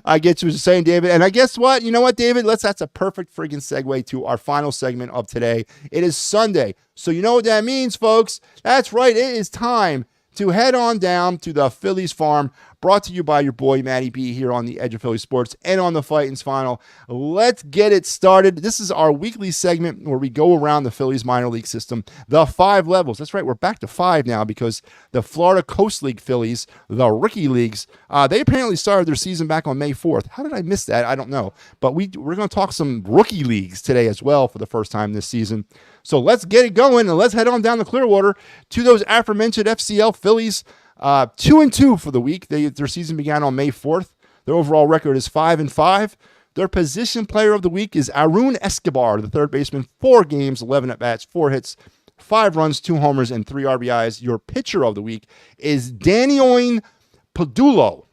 I get you saying, David. And I guess what? You know what, David? That's a perfect friggin' segue to our final segment of today. It is Sunday. So you know what that means, folks. That's right. It is time to head on down to the Phillies farm, brought to you by your boy Matty B here on the Edge of Philly Sports and on the Phightins Final. Let's get it started. This is our weekly segment where we go around the Phillies minor league system, the 5 levels. That's right, we're back to 5 now because the Florida Coast League Phillies, the rookie leagues, they apparently started their season back on May 4th. How did I miss that? I don't know. But we're going to talk some rookie leagues today as well for the first time this season. So let's get it going and let's head on down to Clearwater to those aforementioned FCL Phillies. 2-2 for the week. Their season began on May 4th. Their overall record is 5-5. Their position player of the week is Arun Escobar, the third baseman. 4 games, 11 at-bats, 4 hits, 5 runs, 2 homers, and 3 RBIs. Your pitcher of the week is Daniel Padulo.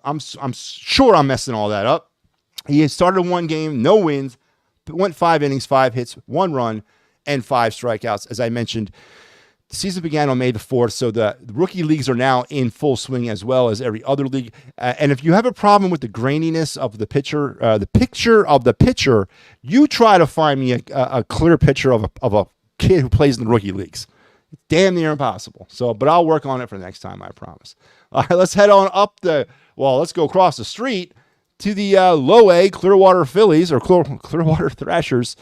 I'm sure I'm messing all that up. He had started 1 game, no wins, went 5 innings, 5 hits, 1 run, and 5 strikeouts. As I mentioned, the season began on May the 4th, so the rookie leagues are now in full swing as well as every other league. And if you have a problem with the graininess of the pitcher, the picture of the pitcher, you try to find me a clear picture of a kid who plays in the rookie leagues. It's damn near impossible. But I'll work on it for next time, I promise. All right, let's head on up let's go across the street to the low A Clearwater Phillies, or Clearwater Thrashers.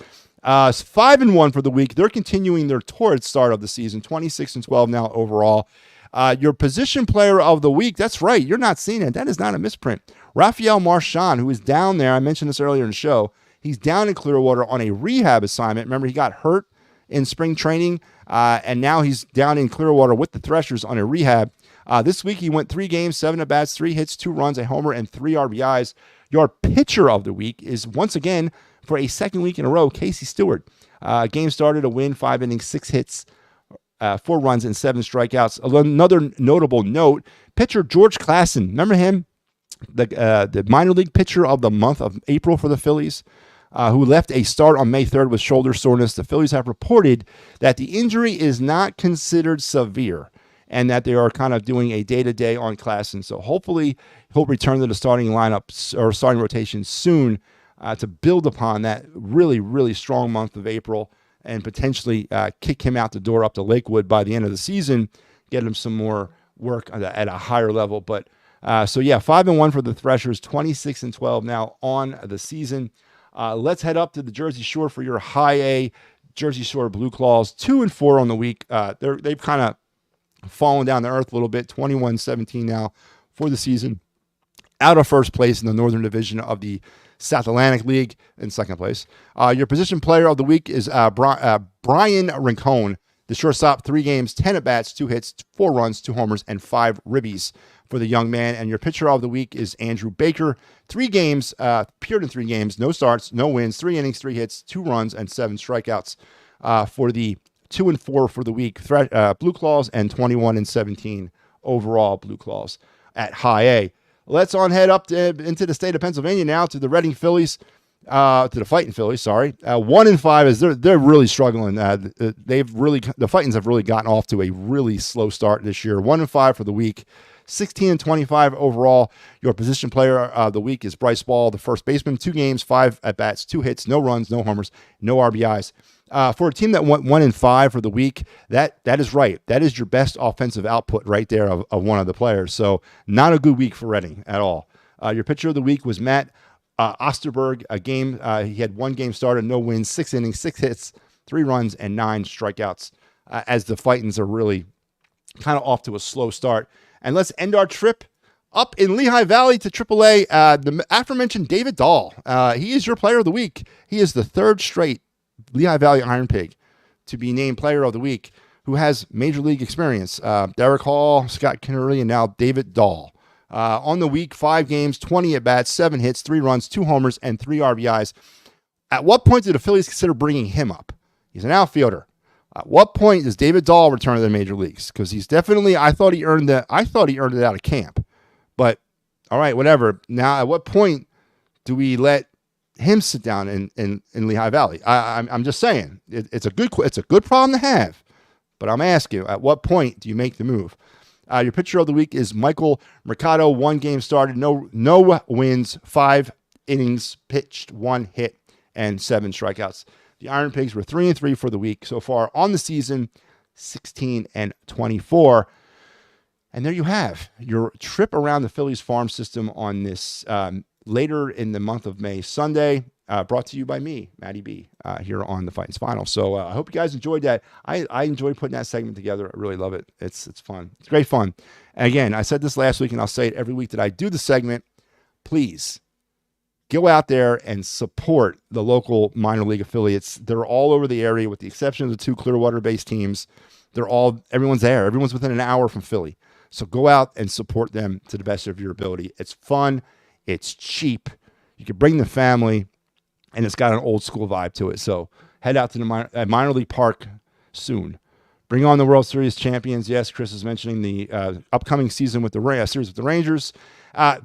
5-1 for the week. They're continuing their torrid start of the season, 26-12 now overall. Your position player of the week, that's right, you're not seeing it. That is not a misprint. Rafael Marchand, who is down there, I mentioned this earlier in the show, he's down in Clearwater on a rehab assignment. Remember, he got hurt in spring training, and now he's down in Clearwater with the Thrashers on a rehab. This week, he went 3 games, 7 at-bats, 3 hits, 2 runs, a homer, and 3 RBIs. Your pitcher of the week is, once again, for a second week in a row, Casey Stewart. Game started, a win, 5 innings, 6 hits, 4 runs, and 7 strikeouts. Another notable note, pitcher George Klassen. Remember him? The minor league pitcher of the month of April for the Phillies, who left a start on May 3rd with shoulder soreness. The Phillies have reported that the injury is not considered severe and that they are kind of doing a day-to-day on Klassen. So hopefully he'll return to the starting lineup or starting rotation soon, to build upon that really, really strong month of April and potentially kick him out the door up to Lakewood by the end of the season, get him some more work at a higher level. But 5-1 for the Thrashers, 26-12 now on the season. Let's head up to the Jersey Shore for your high A Jersey Shore Blue Claws, 2-4 on the week. They've kind of fallen down to earth a little bit, 21-17 now for the season. Out of first place in the Northern Division of the South Atlantic League, in second place. Your position player of the week is Brian Rincon, the shortstop, 3 games, 10 at-bats, 2 hits, 4 runs, 2 homers, and 5 ribbies for the young man. And your pitcher of the week is Andrew Baker, 3 games, appeared in 3 games, no starts, no wins, 3 innings, 3 hits, 2 runs, and 7 strikeouts for the 2-4 for the week Blue Claws, and 21-17 overall Blue Claws at high A. Let's head up into the state of Pennsylvania now to the Reading Phillies, to the Phightins Phillies. 1-5 is they're really struggling. The Phightins have really gotten off to a really slow start this year. 1-5 for the week, 16-25 overall. Your position player of the week is Bryce Ball, the first baseman. 2 games, 5 at bats, 2 hits, no runs, no homers, no RBIs. For a team that went 1-5 for the week, that is right. That is your best offensive output right there of one of the players. So not a good week for Reading at all. Your pitcher of the week was Matt Osterberg. He had 1 game started, no wins, 6 innings, 6 hits, 3 runs, and 9 strikeouts. As the Phightins are really kind of off to a slow start. And let's end our trip up in Lehigh Valley to AAA. The aforementioned David Dahl. He is your player of the week. He is the 3rd straight Lehigh Valley Iron Pig to be named player of the week who has major league experience. Derek Hall, Scott Kinnery, and now David Dahl. On the week, 5 games, 20 at-bats, 7 hits, 3 runs, 2 homers, and 3 RBIs. At what point did the Phillies consider bringing him up? He's an outfielder. At what point does David Dahl return to the major leagues? Because he's definitely, I thought he earned it out of camp. But, all right, whatever. Now, at what point do we let him sit down in Lehigh Valley? I'm just saying it's a good problem to have, but I'm asking, at what point do you make the move? Your pitcher of the week is Michael Mercado. 1 game started, no wins, 5 innings pitched, 1 hit, and 7 strikeouts. The Iron Pigs were 3-3 for the week so far on the season, 16-24. And there you have your trip around the Phillies farm system on this later in the month of May Sunday, brought to you by me, Matty B, here on the Phightins Final. So I hope you guys enjoyed that. I enjoyed putting that segment together. I really love it. It's fun. It's great fun. And again, I said this last week, and I'll say it every week that I do the segment. Please go out there and support the local minor league affiliates. They're all over the area, with the exception of the 2 Clearwater-based teams. Everyone's there. Everyone's within an hour from Philly. So go out and support them to the best of your ability. It's fun. It's cheap. You can bring the family, and it's got an old school vibe to it. So head out to the minor league park soon. Bring on the World Series champions. Yes, Chris is mentioning the upcoming season with the series with the Rangers.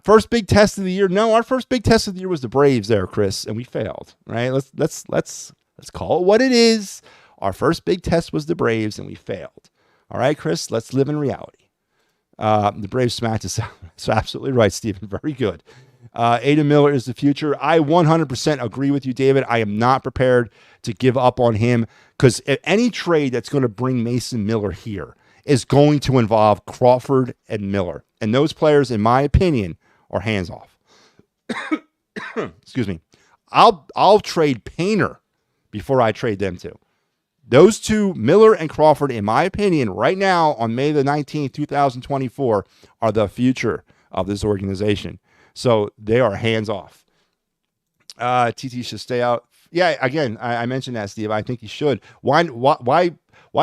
First big test of the year. No, our first big test of the year was the Braves there, Chris, and we failed. Right? Let's call it what it is. Our first big test was the Braves, and we failed. All right, Chris, let's live in reality. The Braves smacked us out. That's absolutely right, Stephen. Very good. Aidan Miller is the future. I 100% agree with you, David. I am not prepared to give up on him because any trade that's going to bring Mason Miller here is going to involve Crawford and Miller. And those players, in my opinion, are hands off. Excuse me. I'll trade Painter before I trade them too. Those two, Miller and Crawford, in my opinion, right now on May the 19th, 2024, are the future of this organization. So they are hands off. TT should stay out. Yeah, again, I mentioned that, Steve. I think he should. Why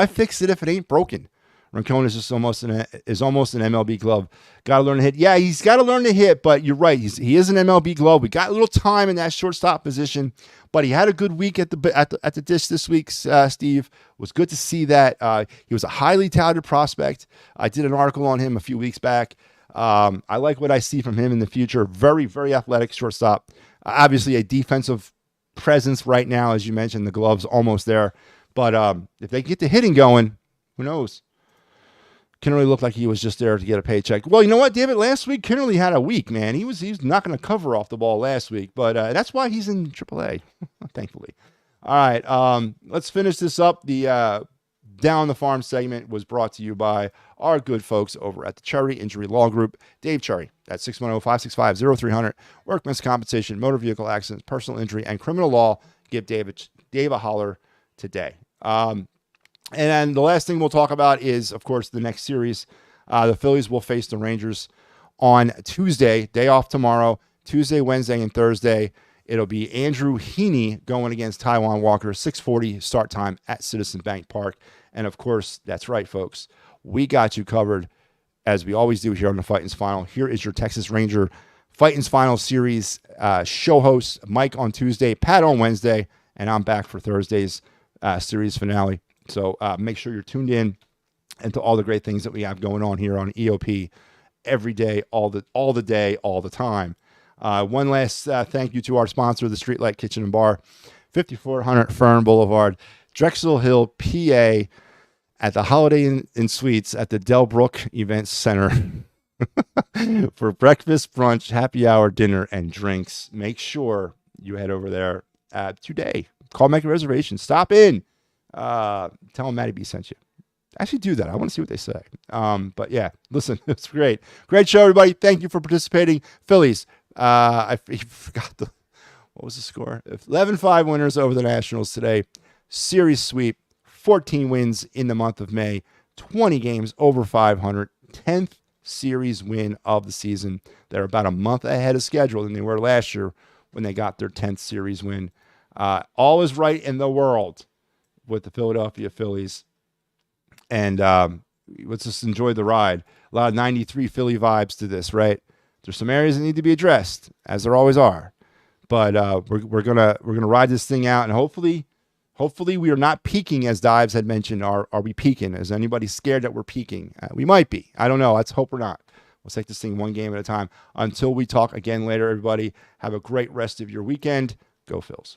fix it if it ain't broken? Rincon is almost an MLB glove. Got to learn to hit. Yeah, he's got to learn to hit, but you're right. He is an MLB glove. We got a little time in that shortstop position, but he had a good week at the dish this week, Steve. It was good to see that. He was a highly touted prospect. I did an article on him a few weeks back. I like what I see from him in the future. Very, very athletic shortstop. Obviously a defensive presence right now, as you mentioned, the glove's almost there. But if they get the hitting going, who knows? Kinnerly looked like he was just there to get a paycheck. Well, you know what, David? Last week, Kinnerly had a week, man. He was not going to cover off the ball last week, but that's why he's in AAA, thankfully. All right, let's finish this up. The Down the Farm segment was brought to you by our good folks over at the Cherry Injury Law Group. Dave Cherry at 610-565-0300. Workman's compensation, motor vehicle accidents, personal injury, and criminal law. Give Dave a holler today. And then the last thing we'll talk about is, of course, the next series. The Phillies will face the Rangers on Tuesday. Day off tomorrow. Tuesday, Wednesday, and Thursday. It'll be Andrew Heaney going against Taijuan Walker. 6:40 start time at Citizen Bank Park. And, of course, that's right, folks. We got you covered, as we always do here on the Phightins Final. Here is your Texas Ranger Phightins Final Series show host, Mike on Tuesday, Pat on Wednesday, and I'm back for Thursday's series finale. So make sure you're tuned in into all the great things that we have going on here on EOP every day, all the day, all the time. One last thank you to our sponsor, the Streetlight Kitchen and Bar, 5400 Fern Boulevard, Drexel Hill, PA, at the Holiday Inn Suites at the Delbrook Events Center for breakfast, brunch, happy hour, dinner, and drinks. Make sure you head over there today. Call, make a reservation. Stop in. Tell them Matty B sent you. Actually do that. I want to see what they say. But yeah, listen, it's great. Great show, everybody. Thank you for participating. Phillies, I forgot what was the score? 11-5 winners over the Nationals today. Series sweep, 14 wins in the month of May, 20 games over 500, 10th series win of the season. They're about a month ahead of schedule than they were last year when they got their 10th series win. All is right in the world with the Philadelphia Phillies. And let's just enjoy the ride. A lot of 93 Philly vibes to this, right? There's some areas that need to be addressed, as there always are. But we're gonna ride this thing out, and hopefully we are not peaking, as Dives had mentioned. Are we peaking? Is anybody scared that we're peaking? We might be. I don't know. Let's hope we're not. We'll take this thing one game at a time. Until we talk again later, everybody, have a great rest of your weekend. Go Phils.